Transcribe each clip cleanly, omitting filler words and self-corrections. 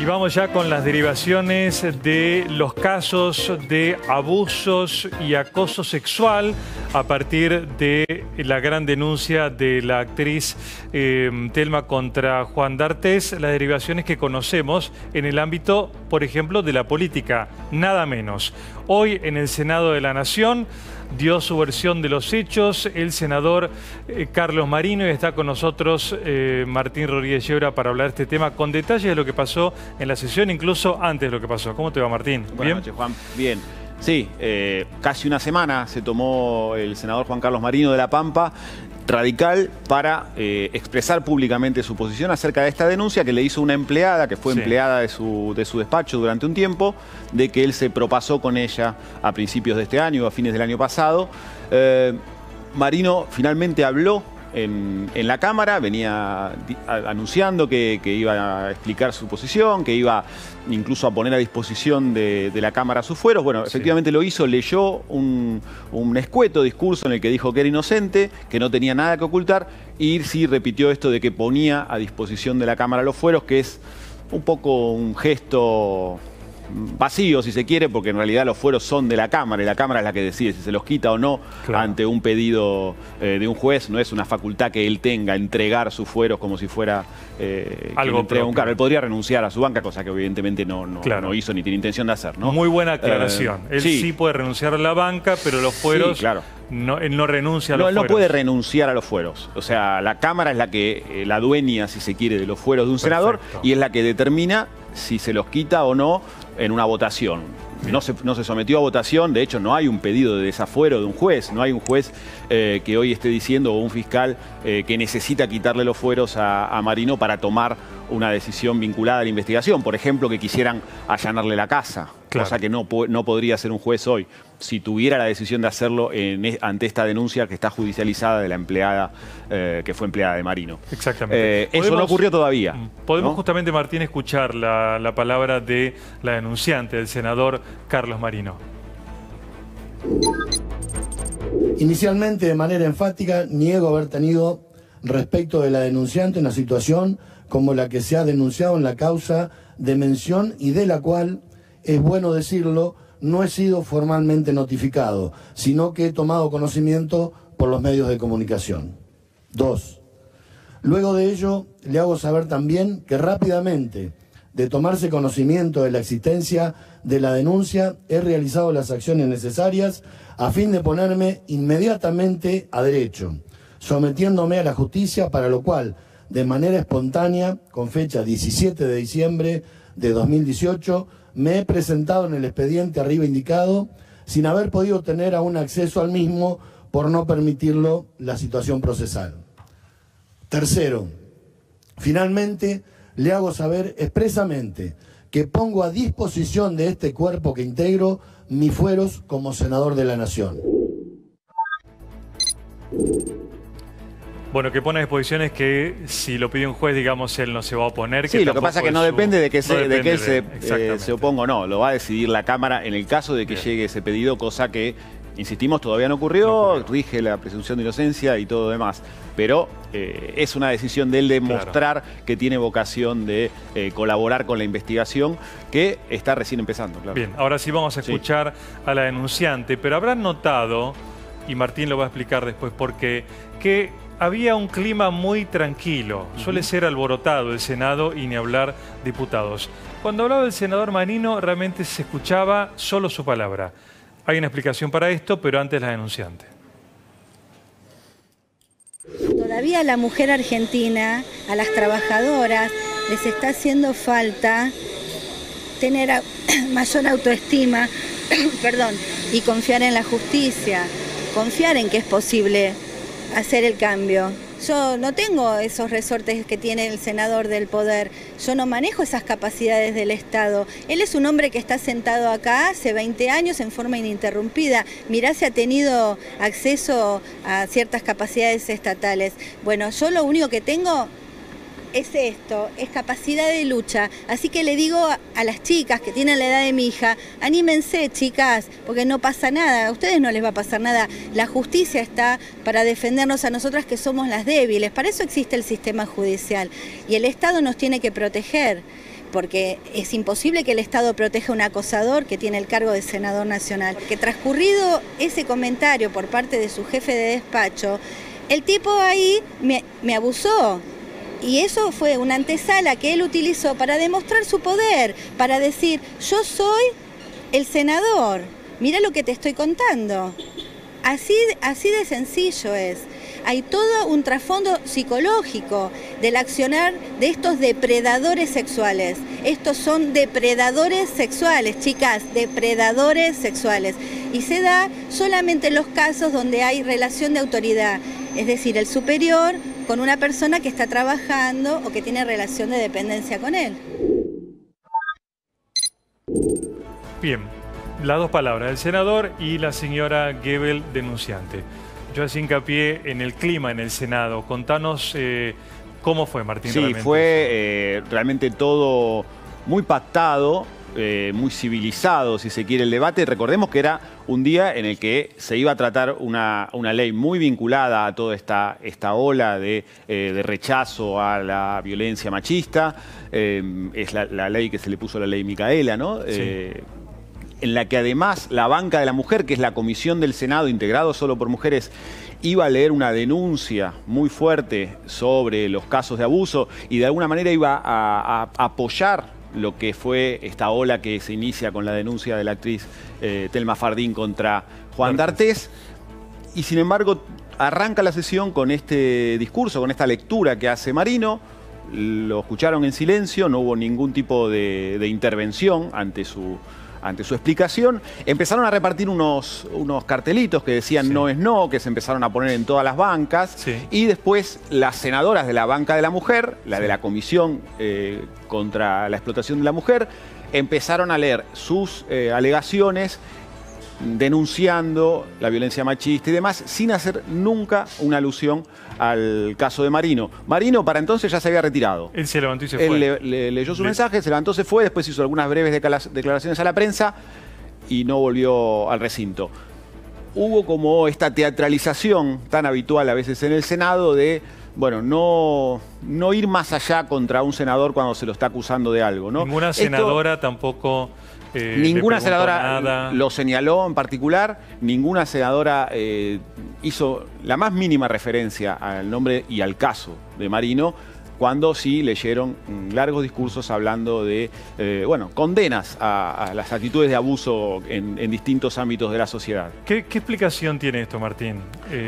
Y vamos ya con las derivaciones de los casos de abusos y acoso sexual a partir de la gran denuncia de la actriz Thelma contra Juan D'Artés, las derivaciones que conocemos en el ámbito, por ejemplo, de la política, nada menos. Hoy en el Senado de la Nación dio su versión de los hechos el senador Carlos Marino, y está con nosotros Martín Rodríguez Yebra para hablar de este tema con detalles de lo que pasó en la sesión, incluso antes de lo que pasó. ¿Cómo te va, Martín? Buenas noches, Juan. Bien. Sí, casi una semana se tomó el senador Juan Carlos Marino de La Pampa radical para expresar públicamente su posición acerca de esta denuncia que le hizo una empleada, que fue empleada de su despacho durante un tiempo, de que él se propasó con ella a principios de este año, a fines del año pasado. Marino finalmente habló en la Cámara, venía anunciando que iba a explicar su posición, que iba incluso a poner a disposición de la Cámara sus fueros. Bueno, efectivamente lo hizo, leyó un escueto discurso en el que dijo que era inocente, que no tenía nada que ocultar, y sí repitió esto de que ponía a disposición de la Cámara los fueros, que es un poco un gesto vacío, si se quiere, porque en realidad los fueros son de la Cámara, y la Cámara es la que decide si se los quita o no ante un pedido de un juez. No es una facultad que él tenga, entregar sus fueros como si fuera algo entrega un cargo. Él podría renunciar a su banca, cosa que evidentemente no hizo ni tiene intención de hacer, ¿no? Muy buena aclaración. Él sí puede renunciar a la banca, pero los fueros, él no renuncia a los fueros. Él no puede renunciar a los fueros. O sea, la Cámara es la que, la dueña, si se quiere, de los fueros de un senador, y es la que determina si se los quita o no en una votación. No se sometió a votación, de hecho no hay un pedido de desafuero de un juez, no hay un juez que hoy esté diciendo, o un fiscal que necesita quitarle los fueros a Marino para tomar una decisión vinculada a la investigación. Por ejemplo, que quisieran allanarle la casa, cosa que no podría hacer un juez hoy, si tuviera la decisión de hacerlo ante esta denuncia que está judicializada de la empleada, que fue empleada de Marino. Exactamente. Eso no ocurrió todavía. Podemos justamente, Martín, escuchar la palabra de la denunciante, del senador Carlos Marino. Inicialmente, de manera enfática, niego haber tenido respecto de la denunciante una situación como la que se ha denunciado en la causa de mención y de la cual, es bueno decirlo, no he sido formalmente notificado, sino que he tomado conocimiento por los medios de comunicación. 2. Luego de ello, le hago saber también que rápidamente, de tomarse conocimiento de la existencia de la denuncia, he realizado las acciones necesarias a fin de ponerme inmediatamente a derecho, sometiéndome a la justicia, para lo cual, de manera espontánea, con fecha 17 de diciembre de 2018, me he presentado en el expediente arriba indicado, sin haber podido tener aún acceso al mismo por no permitirlo la situación procesal. Tercero, finalmente le hago saber expresamente que pongo a disposición de este cuerpo que integro mis fueros como senador de la Nación. Bueno, que pone a disposición es que si lo pide un juez, digamos, él no se va a oponer. Sí, lo que pasa es que no depende de que él se oponga o no. Lo va a decidir la Cámara en el caso de que llegue ese pedido, cosa que, insistimos, todavía no ocurrió, rige la presunción de inocencia y todo demás. Pero es una decisión de él de mostrar que tiene vocación de colaborar con la investigación, que está recién empezando. Bien, ahora sí vamos a escuchar a la denunciante, pero habrán notado, y Martín lo va a explicar después por qué, que había un clima muy tranquilo. Suele ser alborotado el Senado y ni hablar diputados. Cuando hablaba el senador Marino, realmente se escuchaba solo su palabra. Hay una explicación para esto, pero antes la denunciante. Todavía a la mujer argentina, a las trabajadoras, les está haciendo falta tener mayor autoestima y confiar en la justicia, confiar en que es posible hacer el cambio. Yo no tengo esos resortes que tiene el senador del poder, yo no manejo esas capacidades del Estado. Él es un hombre que está sentado acá hace 20 años en forma ininterrumpida. Mirá si ha tenido acceso a ciertas capacidades estatales. Bueno, yo lo único que tengo es esto, es capacidad de lucha. Así que le digo a las chicas que tienen la edad de mi hija, anímense, chicas, porque no pasa nada, a ustedes no les va a pasar nada. La justicia está para defendernos a nosotras que somos las débiles, para eso existe el sistema judicial. Y el Estado nos tiene que proteger. porque es imposible que el Estado proteja a un acosador que tiene el cargo de senador nacional. Que transcurrido ese comentario por parte de su jefe de despacho, el tipo ahí me abusó. Y eso fue una antesala que él utilizó para demostrar su poder, para decir, yo soy el senador, mira lo que te estoy contando. Así de sencillo es. Hay todo un trasfondo psicológico del accionar de estos depredadores sexuales. Estos son depredadores sexuales, chicas, depredadores sexuales. Y se da solamente en los casos donde hay relación de autoridad, es decir, el superior con una persona que está trabajando o que tiene relación de dependencia con él. Bien, las dos palabras, el senador y la señora Gebel, denunciante. Yo hacía hincapié en el clima en el Senado. Contanos cómo fue, Martín. Sí, fue realmente todo muy pactado, muy civilizado, si se quiere, el debate. Recordemos que era un día en el que se iba a tratar una ley muy vinculada a toda esta ola de rechazo a la violencia machista. Es la ley que se le puso la ley Micaela, ¿no? Sí. En la que además la banca de la mujer, que es la comisión del Senado integrado solo por mujeres, iba a leer una denuncia muy fuerte sobre los casos de abuso y de alguna manera iba a apoyar lo que fue esta ola que se inicia con la denuncia de la actriz Thelma Fardín contra Juan D'Artés. Y sin embargo arranca la sesión con este discurso, con esta lectura que hace Marino. Lo escucharon en silencio, no hubo ningún tipo de intervención ante su explicación. Empezaron a repartir unos cartelitos que decían sí, no es no, que se empezaron a poner en todas las bancas. Sí. Y después las senadoras de la banca de la mujer, la sí, de la Comisión contra la Explotación de la Mujer, empezaron a leer sus alegaciones denunciando la violencia machista y demás, sin hacer nunca una alusión al caso de Marino. Marino para entonces ya se había retirado. Él se levantó y se fue. Él leyó su mensaje, se levantó, se fue, después hizo algunas breves declaraciones a la prensa y no volvió al recinto. Hubo como esta teatralización tan habitual a veces en el Senado de, bueno, no ir más allá contra un senador cuando se lo está acusando de algo, ¿no? Ninguna senadora tampoco... ninguna senadora lo señaló en particular, ninguna senadora hizo la más mínima referencia al nombre y al caso de Marino, cuando sí leyeron largos discursos hablando de, condenas a las actitudes de abuso en distintos ámbitos de la sociedad. ¿Qué explicación tiene esto, Martín?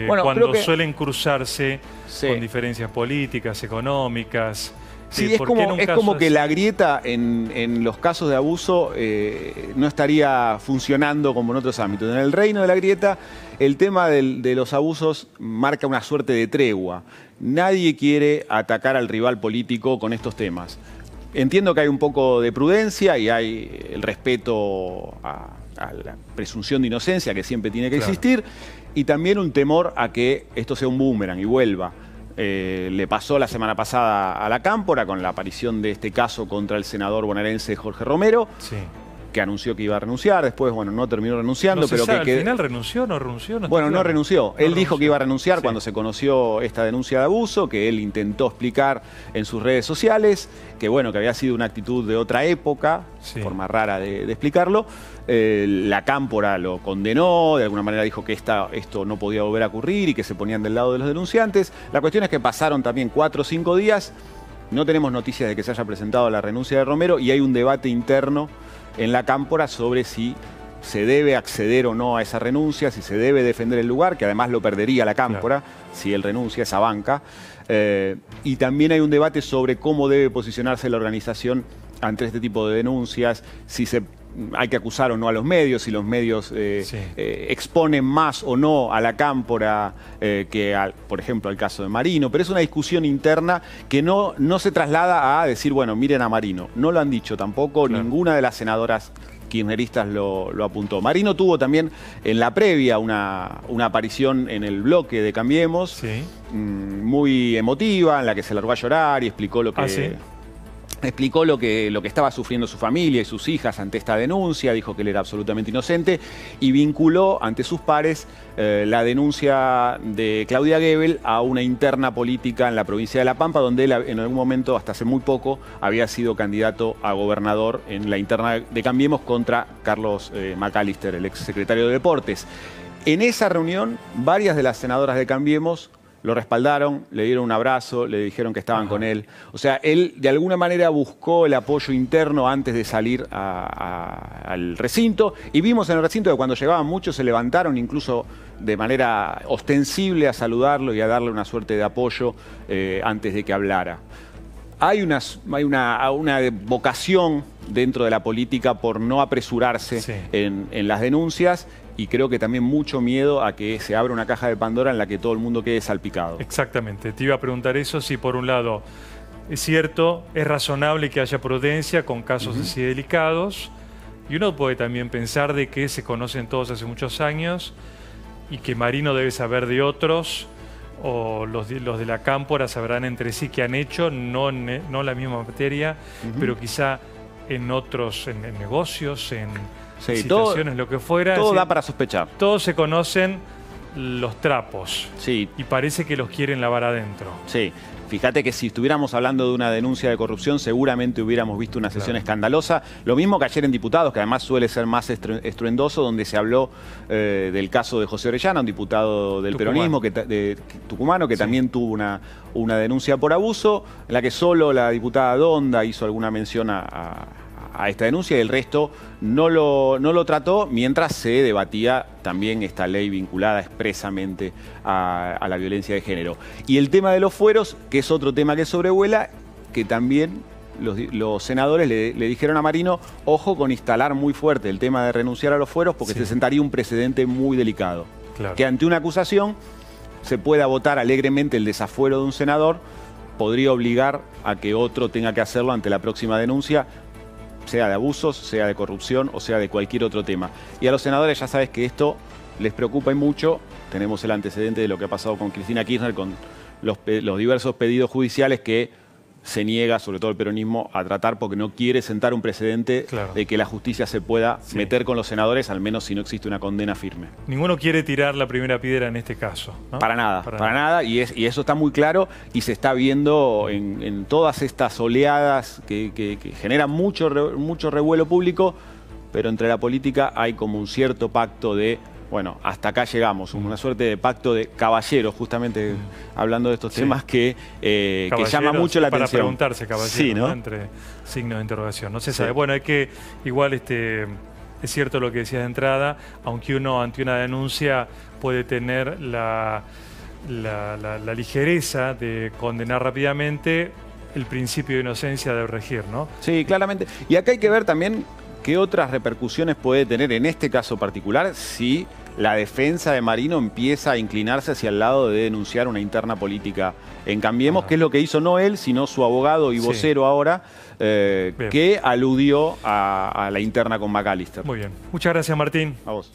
Cuando suelen cruzarse con diferencias políticas, económicas... Sí, es como que la grieta en los casos de abuso no estaría funcionando como en otros ámbitos. En el reino de la grieta, el tema de los abusos marca una suerte de tregua. Nadie quiere atacar al rival político con estos temas. Entiendo que hay un poco de prudencia y hay el respeto a la presunción de inocencia que siempre tiene que existir, y también un temor a que esto sea un boomerang y vuelva. Le pasó la semana pasada a la Cámpora con la aparición de este caso contra el senador bonaerense Jorge Romero, sí, que anunció que iba a renunciar, después, no terminó renunciando. Pero ¿al final renunció o no renunció? No renunció. Él dijo que iba a renunciar cuando se conoció esta denuncia de abuso, que él intentó explicar en sus redes sociales, que había sido una actitud de otra época, forma rara de explicarlo. La Cámpora lo condenó, de alguna manera dijo que esto no podía volver a ocurrir y que se ponían del lado de los denunciantes. La cuestión es que pasaron también 4 o 5 días, no tenemos noticias de que se haya presentado la renuncia de Romero y hay un debate interno en la Cámpora sobre si se debe acceder o no a esa renuncia, si se debe defender el lugar, que además lo perdería la Cámpora si él renuncia a esa banca. Y también hay un debate sobre cómo debe posicionarse la organización ante este tipo de denuncias, si hay que acusar o no a los medios, si los medios exponen más o no a la Cámpora que, por ejemplo, al caso de Marino. Pero es una discusión interna que no se traslada a decir, miren a Marino. No lo han dicho tampoco, ninguna de las senadoras kirchneristas lo apuntó. Marino tuvo también en la previa una aparición en el bloque de Cambiemos, muy emotiva, en la que se largó a llorar y explicó lo que... explicó lo que estaba sufriendo su familia y sus hijas ante esta denuncia, dijo que él era absolutamente inocente y vinculó ante sus pares la denuncia de Claudia Gebel a una interna política en la provincia de La Pampa, donde él en algún momento, hasta hace muy poco, había sido candidato a gobernador en la interna de Cambiemos contra Carlos McAllister, el exsecretario de Deportes. En esa reunión, varias de las senadoras de Cambiemos lo respaldaron, le dieron un abrazo, le dijeron que estaban con él. O sea, él de alguna manera buscó el apoyo interno antes de salir al recinto. Y vimos en el recinto que cuando llegaban muchos se levantaron incluso de manera ostensible a saludarlo y a darle una suerte de apoyo antes de que hablara. Hay una vocación dentro de la política por no apresurarse en las denuncias. Y creo que también mucho miedo a que se abra una caja de Pandora en la que todo el mundo quede salpicado. Exactamente. Te iba a preguntar eso, si por un lado es cierto, es razonable que haya prudencia con casos así delicados, y uno puede también pensar de que se conocen todos hace muchos años y que Marino debe saber de otros, o los de la cámpora sabrán entre sí qué han hecho, no la misma materia, pero quizá en otros, en negocios, en situaciones, lo que fuera. Todo da para sospechar. Todos se conocen los trapos. Sí. Y parece que los quieren lavar adentro. Sí. Fíjate que si estuviéramos hablando de una denuncia de corrupción, seguramente hubiéramos visto una sesión escandalosa. Lo mismo que ayer en Diputados, que además suele ser más estruendoso, donde se habló del caso de José Orellana, un diputado del peronismo tucumano, que también tuvo una denuncia por abuso, en la que solo la diputada Donda hizo alguna mención a esta denuncia y el resto no lo trató, mientras se debatía también esta ley vinculada expresamente a la violencia de género. Y el tema de los fueros, que es otro tema que sobrevuela, que también los senadores le dijeron a Marino, ojo con instalar muy fuerte el tema de renunciar a los fueros, porque se sentaría un precedente muy delicado. Claro. Que ante una acusación se pueda votar alegremente el desafuero de un senador, podría obligar a que otro tenga que hacerlo ante la próxima denuncia, sea de abusos, sea de corrupción o sea de cualquier otro tema. Y a los senadores ya sabes que esto les preocupa y mucho. Tenemos el antecedente de lo que ha pasado con Cristina Kirchner, con los diversos pedidos judiciales que se niega, sobre todo el peronismo, a tratar porque no quiere sentar un precedente de que la justicia se pueda meter con los senadores, al menos si no existe una condena firme. Ninguno quiere tirar la primera piedra en este caso, ¿no? Para nada. Y eso está muy claro y se está viendo en todas estas oleadas que generan mucho revuelo público, pero entre la política hay como un cierto pacto de, bueno, hasta acá llegamos, una suerte de pacto de caballeros, justamente hablando de estos temas que llama mucho la atención. Para preguntarse, caballeros, ¿no? Entre signos de interrogación. No se sabe. Bueno, hay que, igual es cierto lo que decías de entrada, aunque uno ante una denuncia puede tener la ligereza de condenar rápidamente, el principio de inocencia debe regir, ¿no? Sí, claramente. Y acá hay que ver también qué otras repercusiones puede tener en este caso particular si la defensa de Marino empieza a inclinarse hacia el lado de denunciar una interna política en Cambiemos, que es lo que hizo no él, sino su abogado y vocero ahora, que aludió a la interna con McAllister. Muy bien. Muchas gracias, Martín. A vos.